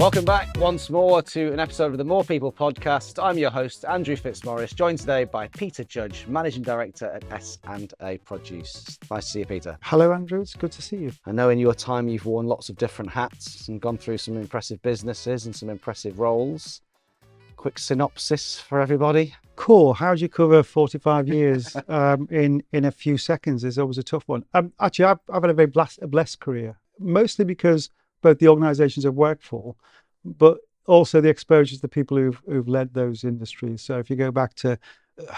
Welcome back once more to an episode of the More People podcast. I'm your host, Andrew Fitzmaurice, joined today by Peter Judge, Managing Director at S&A Produce. Nice to see you, Peter. Hello, Andrew. It's good to see you. I know in your time you've worn lots of different hats and gone through some impressive businesses and some impressive roles. Quick synopsis for everybody. Cool. How do you cover 45 years in a few seconds is always a tough one. Actually, I've had a very blessed career, mostly because both the organisations I've worked for, but also the exposure to the people who've led those industries. So if you go back to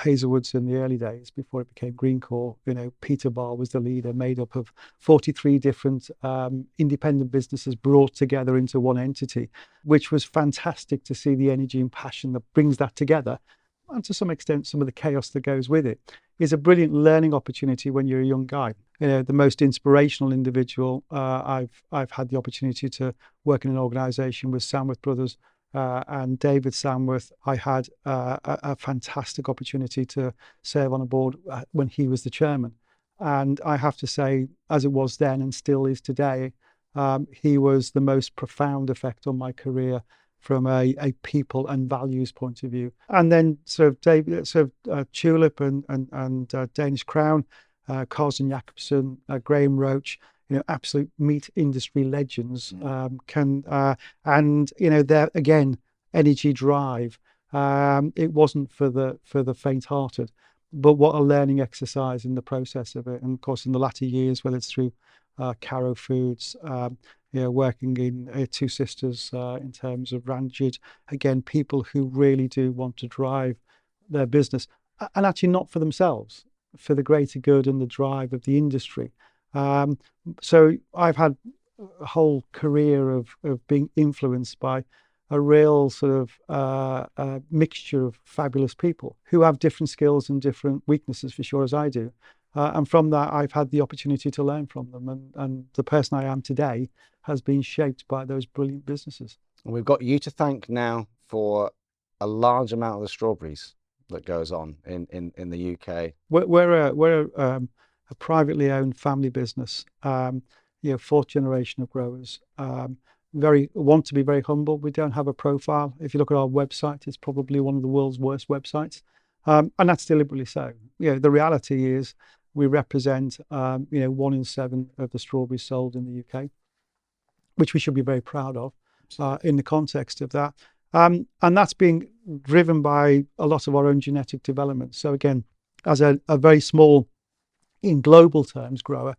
Hazelwood's in the early days, before it became Greencore, Peter Barr was the leader, made up of 43 different independent businesses brought together into one entity, which was fantastic to see the energy and passion that brings that together. And to some extent, some of the chaos that goes with it is a brilliant learning opportunity when you're a young guy. The most inspirational individual I've had the opportunity to work in an organisation with Samworth Brothers and David Samworth. I had a fantastic opportunity to serve on a board when he was the chairman. And I have to say, as it was then and still is today, he was the most profound effect on my career from a people and values point of view. And then Tulip and Danish Crown, Carson Jacobson, Graham Roach, absolute meat industry legends, they're again energy drive. It wasn't for the faint-hearted, but what a learning exercise in the process of it. And of course, in the latter years, whether it's through Caro Foods, working in Two Sisters in terms of Ranjit, again, people who really do want to drive their business, and actually not for themselves, for the greater good and the drive of the industry. So I've had a whole career of being influenced by a real sort of mixture of fabulous people who have different skills and different weaknesses, for sure, as I do. And from that, I've had the opportunity to learn from them. And the person I am today has been shaped by those brilliant businesses. And we've got you to thank now for a large amount of the strawberries that goes on in the UK. We're a privately owned family business, fourth generation of growers. Want to be very humble. We don't have a profile. If you look at our website, it's probably one of the world's worst websites. And that's deliberately so. The reality is we represent, 1 in 7 of the strawberries sold in the UK, which we should be very proud of in the context of that. And that's being driven by a lot of our own genetic development. So again, as a very small, in global terms, grower,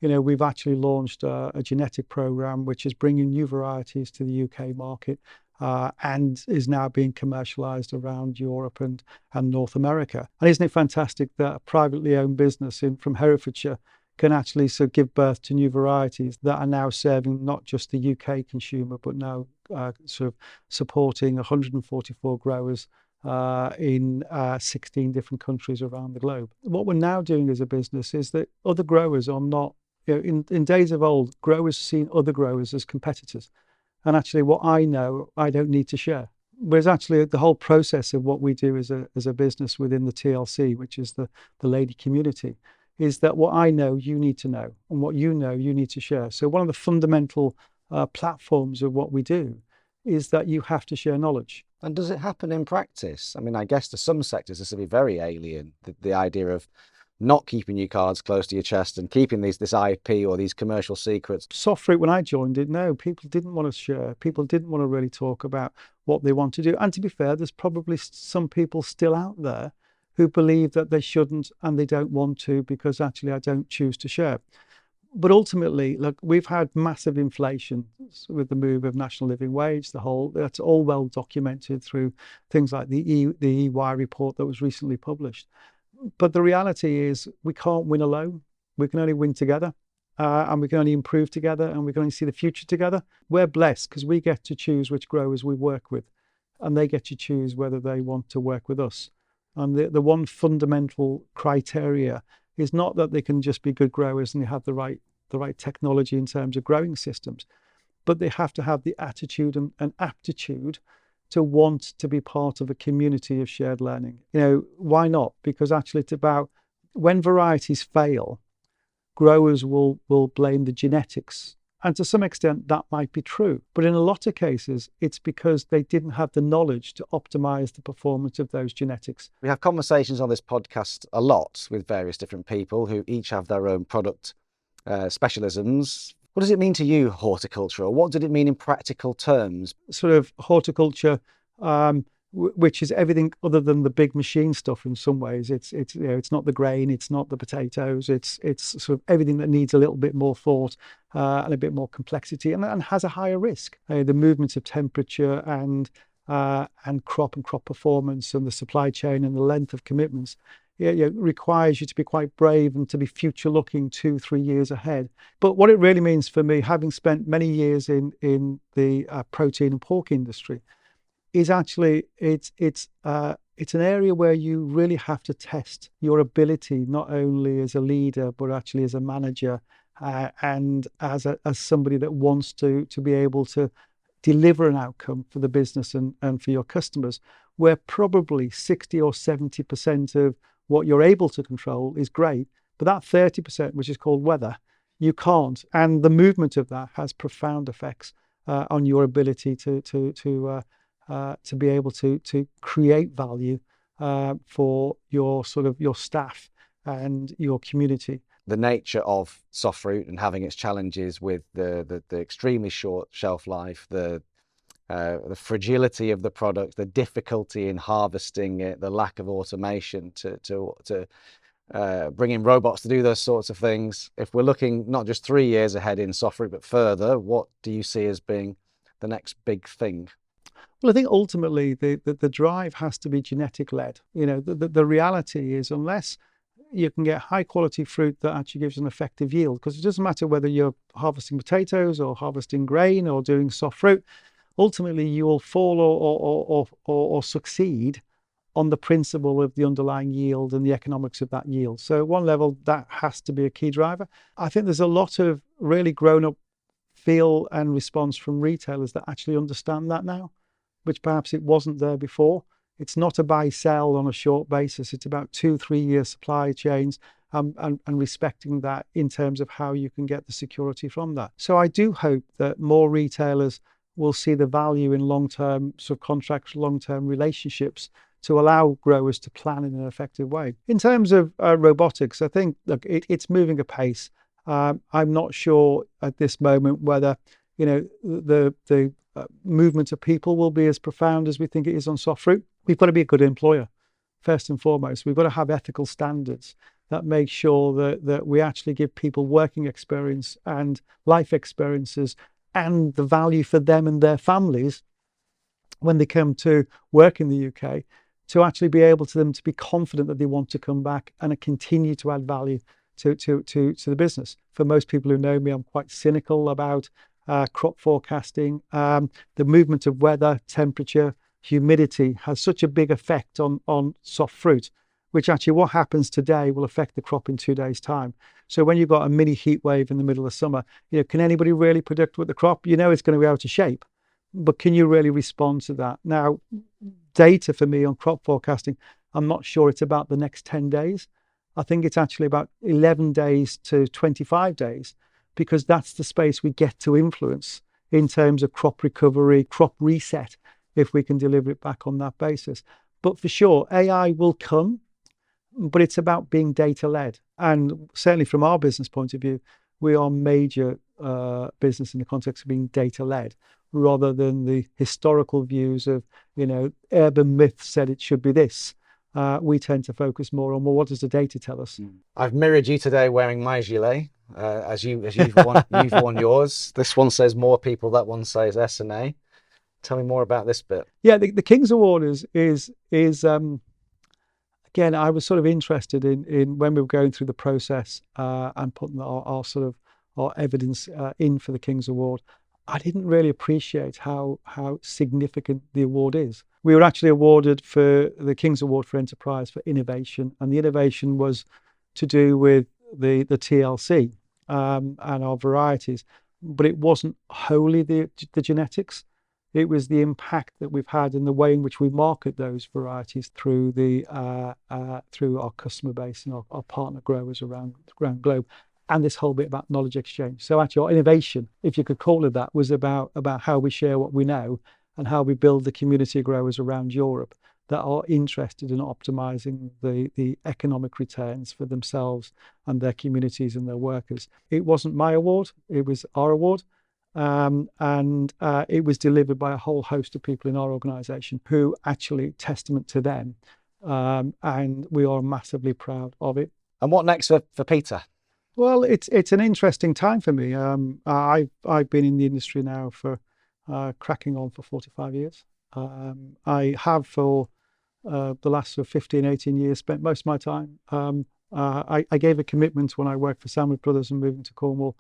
we've actually launched a genetic program which is bringing new varieties to the UK market and is now being commercialized around Europe and North America. And isn't it fantastic that a privately owned business from Herefordshire can actually sort of give birth to new varieties that are now serving not just the UK consumer, but now sort of supporting 144 growers in 16 different countries around the globe. What we're now doing as a business is that other growers are not, in days of old, growers seen other growers as competitors. And actually what I know, I don't need to share. Whereas actually the whole process of what we do as a business within the TLC, which is the lady community, is that what I know, you need to know. And what you know, you need to share. So one of the fundamental platforms of what we do is that you have to share knowledge. And does it happen in practice? I mean, I guess to some sectors this will be very alien, the idea of not keeping your cards close to your chest and keeping this IP or these commercial secrets. Soft fruit, when I joined it, no, people didn't want to share. People didn't want to really talk about what they want to do. And to be fair, there's probably some people still out there who believe that they shouldn't and they don't want to because actually I don't choose to share. But ultimately, look, we've had massive inflation with the move of national living wage, that's all well documented through things like the EY report that was recently published. But the reality is we can't win alone. We can only win together and we can only improve together and we can only see the future together. We're blessed because we get to choose which growers we work with and they get to choose whether they want to work with us. And the one fundamental criteria is not that they can just be good growers and they have the right technology in terms of growing systems, but they have to have the attitude and aptitude to want to be part of a community of shared learning. Why not? Because actually it's about when varieties fail, growers will blame the genetics And to some extent, that might be true. But in a lot of cases, it's because they didn't have the knowledge to optimize the performance of those genetics. We have conversations on this podcast a lot with various different people who each have their own product specialisms. What does it mean to you, horticulture? Or what did it mean in practical terms? Sort of horticulture, which is everything other than the big machine stuff in some ways. It's it's not the grain, it's not the potatoes, it's sort of everything that needs a little bit more thought and a bit more complexity and has a higher risk. The movements of temperature and crop performance and the supply chain and the length of commitments requires you to be quite brave and to be future looking 2-3 years ahead. But what it really means for me, having spent many years in the protein and pork industry, is actually it's an area where you really have to test your ability, not only as a leader but actually as a manager and as somebody that wants to be able to deliver an outcome for the business and for your customers, where probably 60 or 70% of what you're able to control is great, but that 30%, which is called weather, you can't. And the movement of that has profound effects on your ability to be able to create value for your staff and your community. The nature of soft fruit and having its challenges with the extremely short shelf life, the fragility of the product, the difficulty in harvesting it, the lack of automation to bring in robots to do those sorts of things. If we're looking not just 3 years ahead in soft fruit, but further, what do you see as being the next big thing? Well, I think ultimately the drive has to be genetic led. The reality is, unless you can get high quality fruit that actually gives an effective yield, because it doesn't matter whether you're harvesting potatoes or harvesting grain or doing soft fruit, ultimately you will fall or succeed on the principle of the underlying yield and the economics of that yield. So at one level, that has to be a key driver. I think there's a lot of really grown up feel and response from retailers that actually understand that now, which perhaps it wasn't there before. It's not a buy sell on a short basis. It's about 2-3 year supply chains and respecting that in terms of how you can get the security from that. So I do hope that more retailers will see the value in long-term subcontracts, long-term relationships to allow growers to plan in an effective way. In terms of robotics, I think it's moving apace. I'm not sure at this moment whether the movement of people will be as profound as we think it is on soft fruit. We've got to be a good employer, first and foremost. We've got to have ethical standards that make sure that we actually give people working experience and life experiences and the value for them and their families when they come to work in the UK, to actually be able to be confident that they want to come back and continue to add value to the business. For most people who know me, I'm quite cynical about crop forecasting. The movement of weather, temperature, humidity has such a big effect on soft fruit, which actually what happens today will affect the crop in 2 days' time. So when you've got a mini heat wave in the middle of summer, can anybody really predict what the crop? It's going to be out of shape, but can you really respond to that? Now, data for me on crop forecasting, I'm not sure it's about the next 10 days. I think it's actually about 11 days to 25 days, because that's the space we get to influence in terms of crop recovery, crop reset, if we can deliver it back on that basis. But for sure, AI will come, but it's about being data-led. And certainly from our business point of view, we are major business in the context of being data-led, rather than the historical views of, urban myth said it should be this. We tend to focus more on, well, what does the data tell us? I've mirrored you today wearing my gilet, as you've worn yours. This one says MorePeople, that one says S&A. Tell me more about this bit. Yeah, the King's Award is again, I was sort of interested in when we were going through the process and putting our evidence in for the King's Award. I didn't really appreciate how significant the award is. We were actually awarded for the King's Award for Enterprise for innovation, and the innovation was to do with the TLC and our varieties, but it wasn't wholly the genetics. It was the impact that we've had in the way in which we market those varieties through our customer base and our partner growers around the globe, and this whole bit about knowledge exchange. So actually our innovation, if you could call it that, was about how we share what we know and how we build the community of growers around Europe that are interested in optimizing the economic returns for themselves and their communities and their workers. It wasn't my award, it was our award. And it was delivered by a whole host of people in our organization who actually testament to them. And we are massively proud of it. And what next for Peter? Well, it's an interesting time for me. I've been in the industry now for cracking on for 45 years. I have for the last sort of 15, 18 years spent most of my time. I gave a commitment when I worked for S&A Produce and moving to Cornwall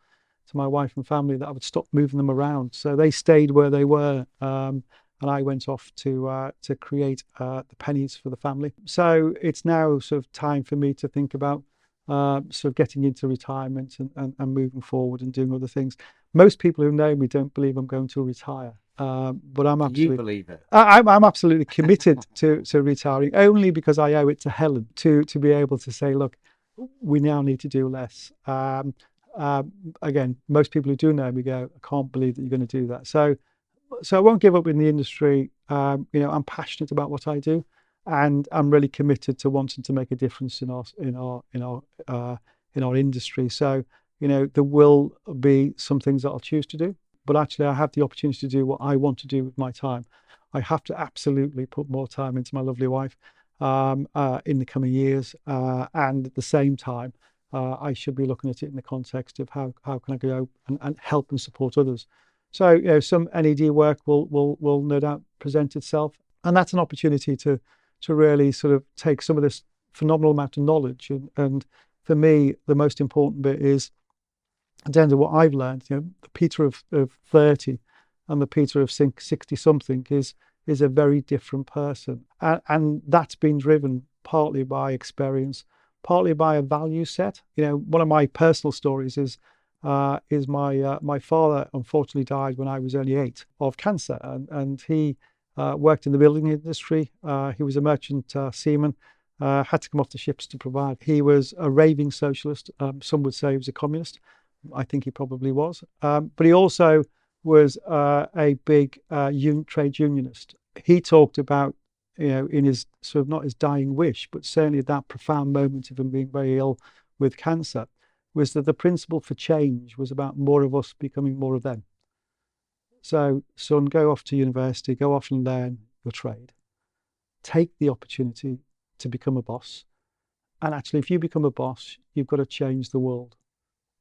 to my wife and family that I would stop moving them around. So they stayed where they were. And I went off to create the pennies for the family. So it's now sort of time for me to think about sort of getting into retirement and moving forward and doing other things. Most people who know me don't believe I'm going to retire, but I'm absolutely. You believe it? I'm absolutely committed to retiring, only because I owe it to Helen to be able to say, look, we now need to do less. Again, most people who do know me go, I can't believe that you're going to do that. So I won't give up in the industry. You know, I'm passionate about what I do, and I'm really committed to wanting to make a difference in our industry. So, you know, there will be some things that I'll choose to do, but actually I have the opportunity to do what I want to do with my time. I have to absolutely put more time into my lovely wife in the coming years, and at the same time, I should be looking at it in the context of how can I go and help and support others. So, you know, some NED work will no doubt present itself, and that's an opportunity to really sort of take some of this phenomenal amount of knowledge. And for me, the most important bit is, in terms of what I've learned, you know, the Peter of 30 and the Peter of 60 something is a very different person, and that's been driven partly by experience, partly by a value set. You know, one of my personal stories is my father unfortunately died when I was only 8 of cancer, and he worked in the building industry. He was a merchant seaman, had to come off the ships to provide. He was a raving socialist. Some would say he was a communist. I think he probably was. But he also was a big trade unionist. He talked about, you know, in his sort of not his dying wish, but certainly that profound moment of him being very ill with cancer, was that the principle for change was about more of us becoming more of them. So, son, go off to university, go off and learn your trade. Take the opportunity to become a boss. And actually, if you become a boss, you've got to change the world.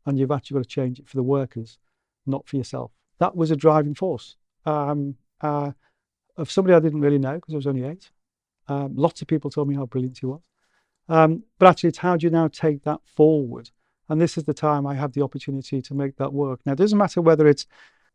And you've actually got to change it for the workers, not for yourself. That was a driving force of somebody I didn't really know because I was only 8. Lots of people told me how brilliant he was. But actually, it's how do you now take that forward? And this is the time I have the opportunity to make that work. Now, it doesn't matter whether it's,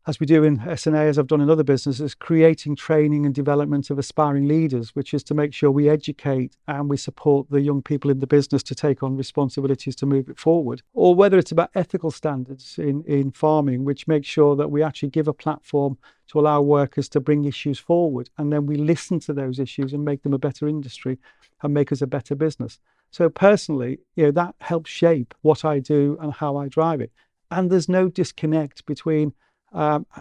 as we do in S&A, as I've done in other businesses, creating training and development of aspiring leaders, which is to make sure we educate and we support the young people in the business to take on responsibilities to move it forward, or whether it's about ethical standards in farming, which makes sure that we actually give a platform to allow workers to bring issues forward, and then we listen to those issues and make them a better industry and make us a better business. So personally, you know, that helps shape what I do and how I drive it. And there's no disconnect between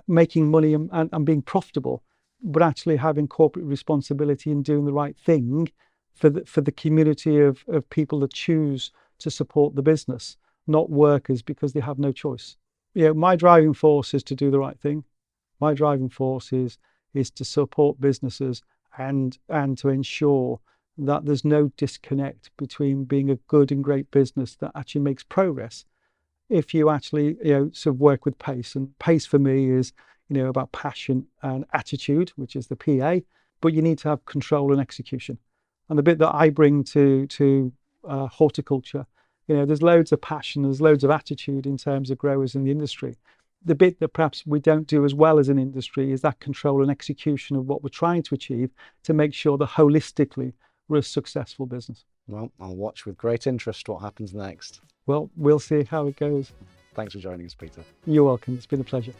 making money and being profitable, but actually having corporate responsibility and doing the right thing for the community of people that choose to support the business, not workers because they have no choice. You know, my driving force is to do the right thing. My driving force is to support businesses and to ensure that there's no disconnect between being a good and great business that actually makes progress if you actually, you know, sort of work with pace. And pace for me is, you know, about passion and attitude, which is the PA, but you need to have control and execution. And the bit that I bring to horticulture, you know, there's loads of passion, there's loads of attitude in terms of growers in the industry. The bit that perhaps we don't do as well as an industry is that control and execution of what we're trying to achieve to make sure that holistically we're a successful business. Well, I'll watch with great interest what happens next. Well, we'll see how it goes. Thanks for joining us, Peter. You're welcome. It's been a pleasure.